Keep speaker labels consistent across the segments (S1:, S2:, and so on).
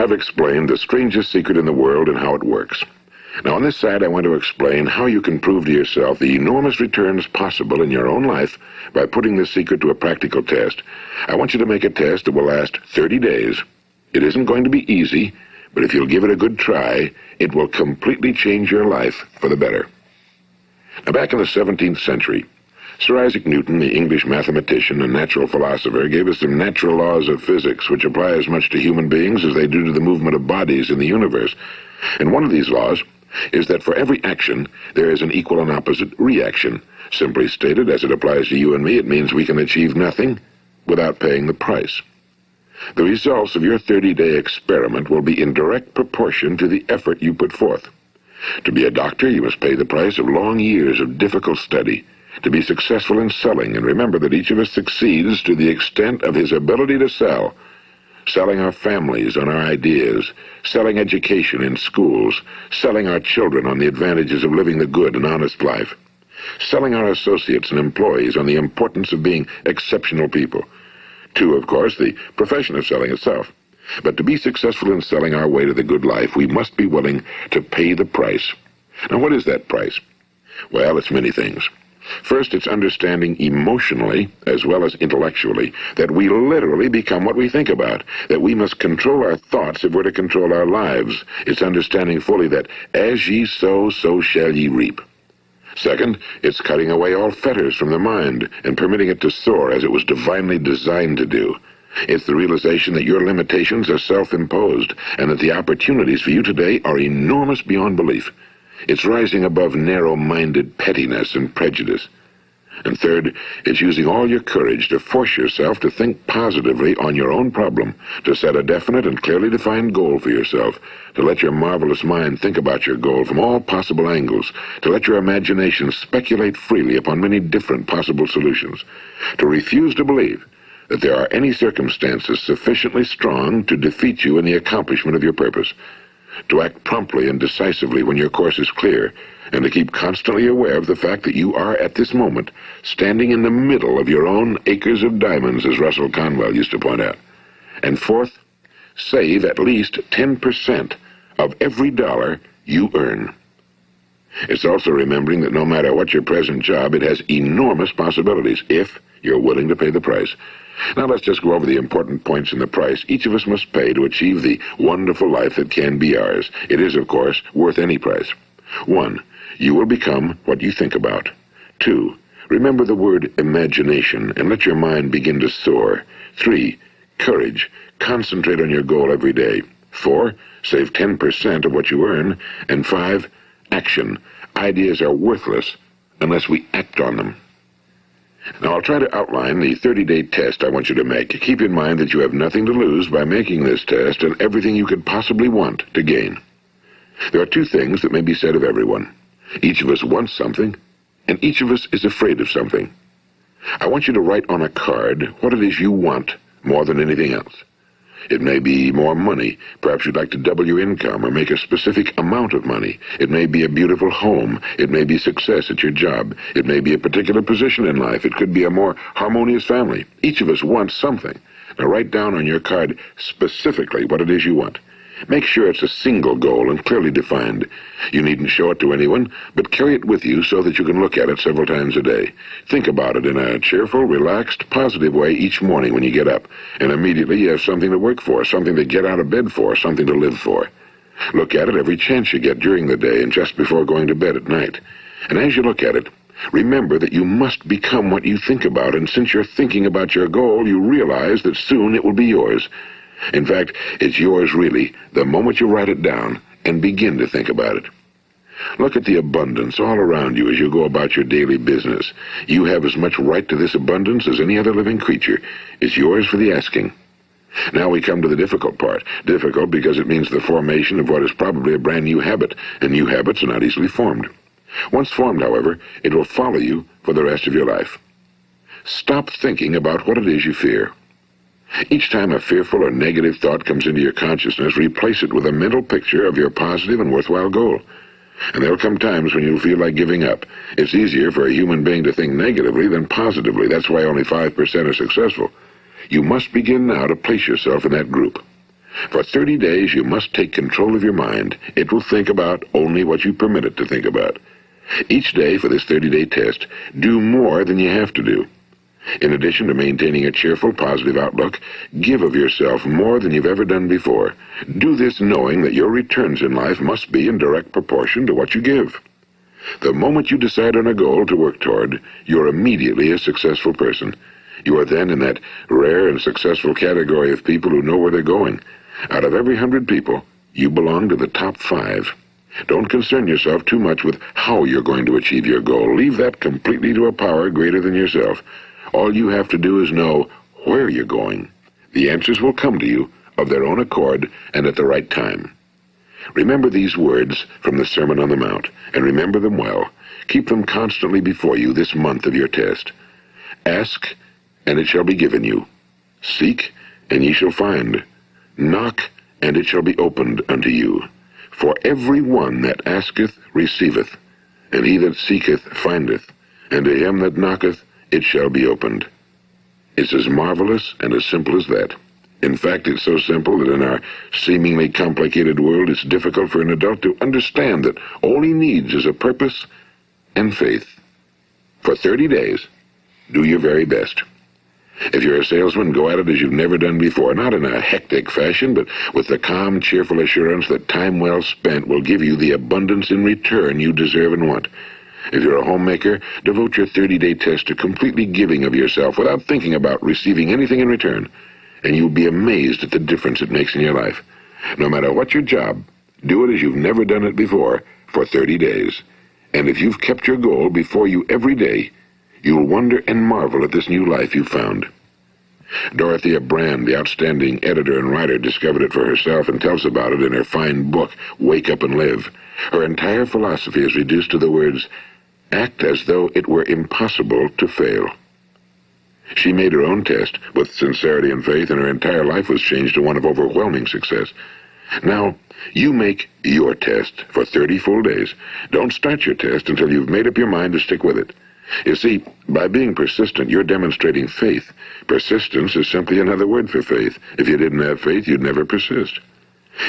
S1: I've explained the strangest secret in the world and how it works. Now, on this side, I want to explain how you can prove to yourself the enormous returns possible in your own life by putting this secret to a practical test. I want you to make a test that will last 30 days. It isn't going to be easy, but if you'll give it a good try, it will completely change your life for the better. Now, back in the 17th century, Sir Isaac Newton, the English mathematician and natural philosopher, gave us some natural laws of physics which apply as much to human beings as they do to the movement of bodies in the universe. And one of these laws is that for every action, there is an equal and opposite reaction. Simply stated, as it applies to you and me, it means we can achieve nothing without paying the price. The results of your 30-day experiment will be in direct proportion to the effort you put forth. To be a doctor, you must pay the price of long years of difficult study. To be successful in selling, and remember that each of us succeeds to the extent of his ability to sell. Selling our families on our ideas, selling education in schools, selling our children on the advantages of living the good and honest life, selling our associates and employees on the importance of being exceptional people. To, of course, the profession of selling itself. But to be successful in selling our way to the good life, we must be willing to pay the price. Now, what is that price? Well, it's many things. First, it's understanding emotionally, as well as intellectually, that we literally become what we think about, that we must control our thoughts if we're to control our lives. It's understanding fully that as ye sow, so shall ye reap. Second, it's cutting away all fetters from the mind and permitting it to soar as it was divinely designed to do. It's the realization that your limitations are self-imposed and that the opportunities for you today are enormous beyond belief. It's rising above narrow-minded pettiness and prejudice. And third, it's using all your courage to force yourself to think positively on your own problem, to set a definite and clearly defined goal for yourself, to let your marvelous mind think about your goal from all possible angles, to let your imagination speculate freely upon many different possible solutions, to refuse to believe that there are any circumstances sufficiently strong to defeat you in the accomplishment of your purpose, to act promptly and decisively when your course is clear, and to keep constantly aware of the fact that you are, at this moment, standing in the middle of your own acres of diamonds, as Russell Conwell used to point out. And fourth, save at least 10% of every dollar you earn. It's also remembering that no matter what your present job, it has enormous possibilities if you're willing to pay the price. Now let's just go over the important points in the price each of us must pay to achieve the wonderful life that can be ours. It is, of course, worth any price. 1. You will become what you think about. 2. Remember the word imagination and let your mind begin to soar. 3. Courage. Concentrate on your goal every day. 4. Save 10% of what you earn. And 5. Action. Ideas are worthless unless we act on them. Now, I'll try to outline the 30-day test I want you to make. Keep in mind that you have nothing to lose by making this test and everything you could possibly want to gain. There are two things that may be said of everyone. Each of us wants something, and each of us is afraid of something. I want you to write on a card what it is you want more than anything else. It may be more money. Perhaps you'd like to double your income or make a specific amount of money. It may be a beautiful home. It may be success at your job. It may be a particular position in life. It could be a more harmonious family. Each of us wants something. Now write down on your card specifically what it is you want. Make sure it's a single goal and clearly defined. You needn't show it to anyone, but carry it with you so that you can look at it several times a day. Think about it in a cheerful, relaxed, positive way each morning when you get up, and immediately you have something to work for, something to get out of bed for, something to live for. Look at it every chance you get during the day and just before going to bed at night. And as you look at it, remember that you must become what you think about, and since you're thinking about your goal, you realize that soon it will be yours. In fact, it's yours really the moment you write it down and begin to think about it. Look at the abundance all around you as you go about your daily business. You have as much right to this abundance as any other living creature. It's yours for the asking. Now we come to the difficult part. Difficult because it means the formation of what is probably a brand new habit, and new habits are not easily formed. Once formed, however, it will follow you for the rest of your life. Stop thinking about what it is you fear. Each time a fearful or negative thought comes into your consciousness, replace it with a mental picture of your positive and worthwhile goal. And there'll come times when you'll feel like giving up. It's easier for a human being to think negatively than positively. That's why only 5% are successful. You must begin now to place yourself in that group. For 30 days, you must take control of your mind. It will think about only what you permit it to think about. Each day for this 30-day test, do more than you have to do. In addition to maintaining a cheerful, positive outlook, give of yourself more than you've ever done before. Do this knowing that your returns in life must be in direct proportion to what you give. The moment you decide on a goal to work toward, you're immediately a successful person. You are then in that rare and successful category of people who know where they're going. Out of every 100 people, you belong to the top 5. Don't concern yourself too much with how you're going to achieve your goal. Leave that completely to a power greater than yourself. All you have to do is know where you're going. The answers will come to you of their own accord and at the right time. Remember these words from the Sermon on the Mount, and remember them well. Keep them constantly before you this month of your test. Ask, and it shall be given you. Seek, and ye shall find. Knock, and it shall be opened unto you. For every one that asketh receiveth, and he that seeketh findeth, and to him that knocketh it shall be opened. It's as marvelous and as simple as that. In fact, it's so simple that in our seemingly complicated world, it's difficult for an adult to understand that all he needs is a purpose and faith. For 30 days, do your very best. If you're a salesman, go at it as you've never done before, not in a hectic fashion, but with the calm, cheerful assurance that time well spent will give you the abundance in return you deserve and want. If you're a homemaker, devote your 30-day test to completely giving of yourself without thinking about receiving anything in return, and you'll be amazed at the difference it makes in your life. No matter what your job, do it as you've never done it before for 30 days. And if you've kept your goal before you every day, you'll wonder and marvel at this new life you've found. Dorothea Brand, the outstanding editor and writer, discovered it for herself and tells about it in her fine book, Wake Up and Live. Her entire philosophy is reduced to the words, act as though it were impossible to fail. She made her own test with sincerity and faith, and her entire life was changed to one of overwhelming success. Now, you make your test for 30 full days. Don't start your test until you've made up your mind to stick with it. You see, by being persistent, you're demonstrating faith. Persistence is simply another word for faith. If you didn't have faith, you'd never persist.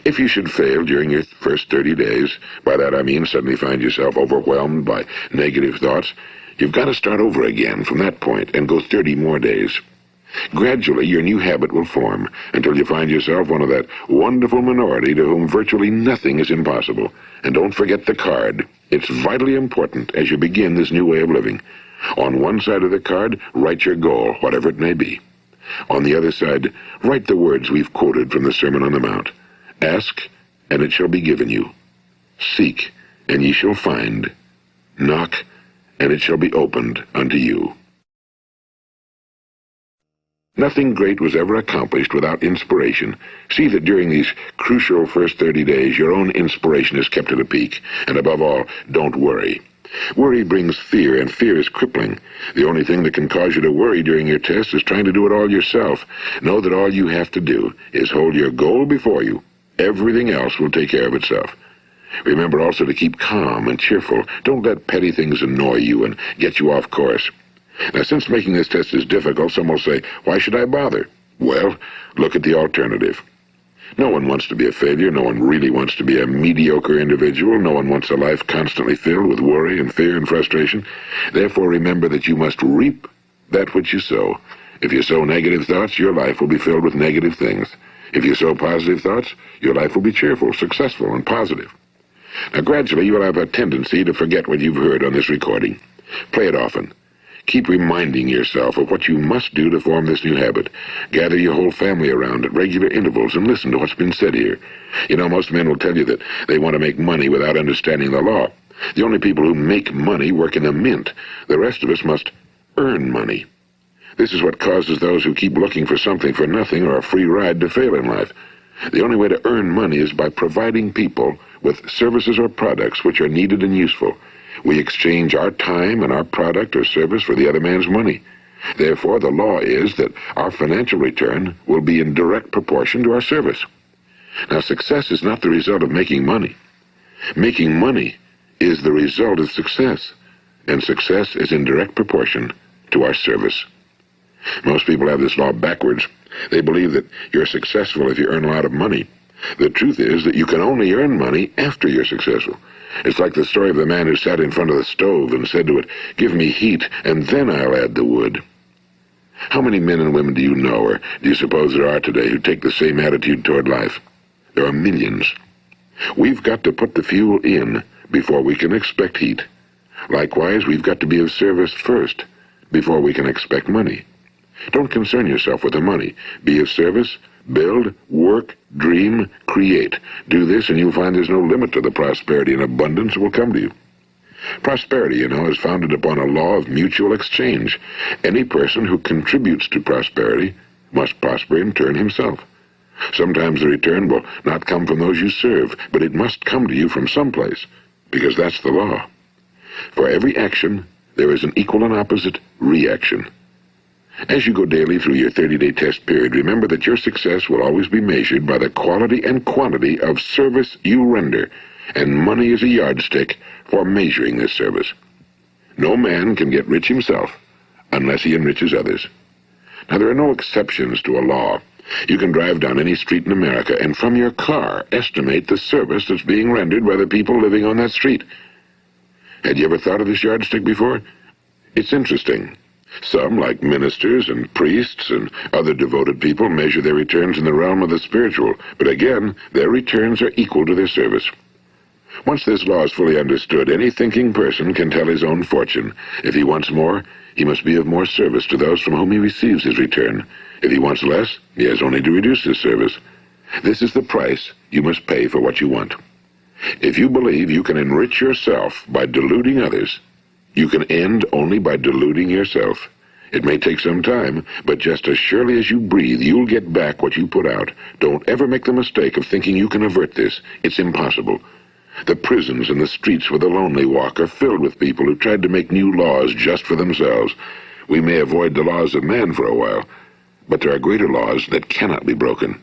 S1: If you should fail during your first 30 days, by that I mean suddenly find yourself overwhelmed by negative thoughts, you've got to start over again from that point and go 30 more days. Gradually, your new habit will form until you find yourself one of that wonderful minority to whom virtually nothing is impossible. And don't forget the card. It's vitally important as you begin this new way of living. On one side of the card, write your goal, whatever it may be. On the other side, write the words we've quoted from the Sermon on the Mount. Ask, and it shall be given you. Seek, and ye shall find. Knock, and it shall be opened unto you. Nothing great was ever accomplished without inspiration. See that during these crucial first 30 days, your own inspiration is kept at a peak. And above all, don't worry. Worry brings fear, and fear is crippling. The only thing that can cause you to worry during your test is trying to do it all yourself. Know that all you have to do is hold your goal before you. Everything else will take care of itself. Remember also to keep calm and cheerful. Don't let petty things annoy you and get you off course. Now, since making this test is difficult, some will say, why should I bother? Well, look at the alternative. No one wants to be a failure. No one really wants to be a mediocre individual. No one wants a life constantly filled with worry and fear and frustration. Therefore, remember that you must reap that which you sow. If you sow negative thoughts, your life will be filled with negative things. If you sow positive thoughts, your life will be cheerful, successful, and positive. Now, gradually, you will have a tendency to forget what you've heard on this recording. Play it often. Keep reminding yourself of what you must do to form this new habit. Gather your whole family around at regular intervals and listen to what's been said here. You know, most men will tell you that they want to make money without understanding the law. The only people who make money work in a mint. The rest of us must earn money. This is what causes those who keep looking for something for nothing or a free ride to fail in life. The only way to earn money is by providing people with services or products which are needed and useful. We exchange our time and our product or service for the other man's money. Therefore, the law is that our financial return will be in direct proportion to our service. Now, success is not the result of making money. Making money is the result of success, and success is in direct proportion to our service. Most people have this law backwards. They believe that you're successful if you earn a lot of money. The truth is that you can only earn money after you're successful. It's like the story of the man who sat in front of the stove and said to it, "Give me heat, and then I'll add the wood." How many men and women do you know, or do you suppose there are today, who take the same attitude toward life? There are millions. We've got to put the fuel in before we can expect heat. Likewise, we've got to be of service first before we can expect money. Don't concern yourself with the money. Be of service, build, work, dream, create. Do this and you'll find there's no limit to the prosperity and abundance that will come to you. Prosperity, is founded upon a law of mutual exchange. Any person who contributes to prosperity must prosper in turn himself. Sometimes the return will not come from those you serve, but it must come to you from someplace, because that's the law. For every action, there is an equal and opposite reaction. As you go daily through your 30-day test period, remember that your success will always be measured by the quality and quantity of service you render, and money is a yardstick for measuring this service. No man can get rich himself unless he enriches others. Now, there are no exceptions to a law. You can drive down any street in America and from your car estimate the service that's being rendered by the people living on that street. Had you ever thought of this yardstick before? It's interesting. Some, like ministers and priests and other devoted people, measure their returns in the realm of the spiritual, but again, their returns are equal to their service. Once this law is fully understood, any thinking person can tell his own fortune. If he wants more, he must be of more service to those from whom he receives his return. If he wants less, he has only to reduce his service. This is the price you must pay for what you want. If you believe you can enrich yourself by deluding others, you can end only by deluding yourself. It may take some time, but just as surely as you breathe, you'll get back what you put out. Don't ever make the mistake of thinking you can avert this. It's impossible. The prisons and the streets where the lonely walk are filled with people who tried to make new laws just for themselves. We may avoid the laws of man for a while, but there are greater laws that cannot be broken.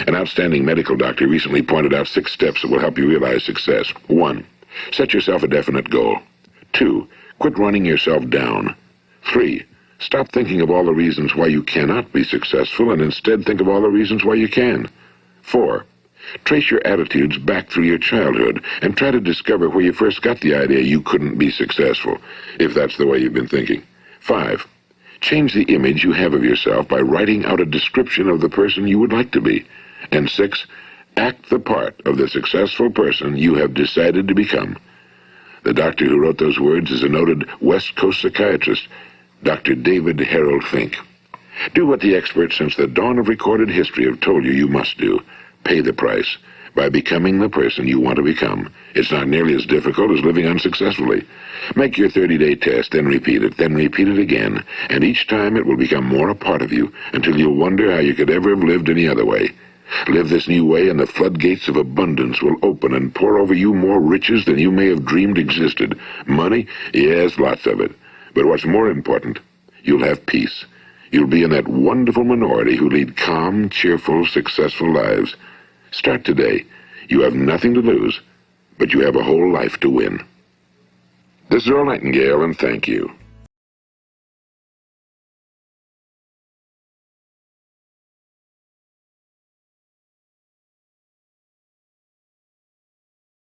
S1: An outstanding medical doctor recently pointed out 6 steps that will help you realize success. 1. Set yourself a definite goal. 2. Quit running yourself down. 3. Stop thinking of all the reasons why you cannot be successful and instead think of all the reasons why you can. 4. Trace your attitudes back through your childhood and try to discover where you first got the idea you couldn't be successful, if that's the way you've been thinking. 5. Change the image you have of yourself by writing out a description of the person you would like to be. And 6. Act the part of the successful person you have decided to become. The doctor who wrote those words is a noted West Coast psychiatrist, Dr. David Harold Fink. Do what the experts since the dawn of recorded history have told you must do. Pay the price by becoming the person you want to become. It's not nearly as difficult as living unsuccessfully. Make your 30-day test, then repeat it again, and each time it will become more a part of you until you'll wonder how you could ever have lived any other way. Live this new way and the floodgates of abundance will open and pour over you more riches than you may have dreamed existed. Money? Yes, lots of it. But what's more important, you'll have peace. You'll be in that wonderful minority who lead calm, cheerful, successful lives. Start today. You have nothing to lose, but you have a whole life to win. This is Earl Nightingale, and thank you.